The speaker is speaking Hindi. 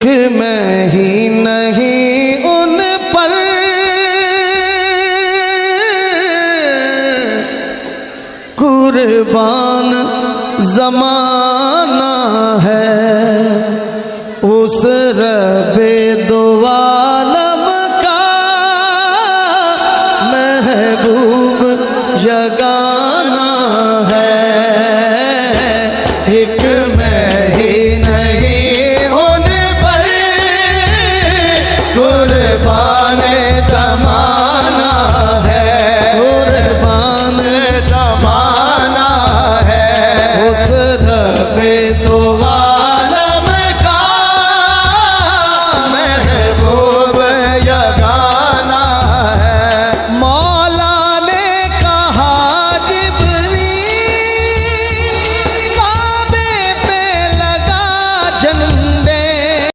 मैं ही नहीं उन पर कुर्बान ज़माना है। उस रब्बे दो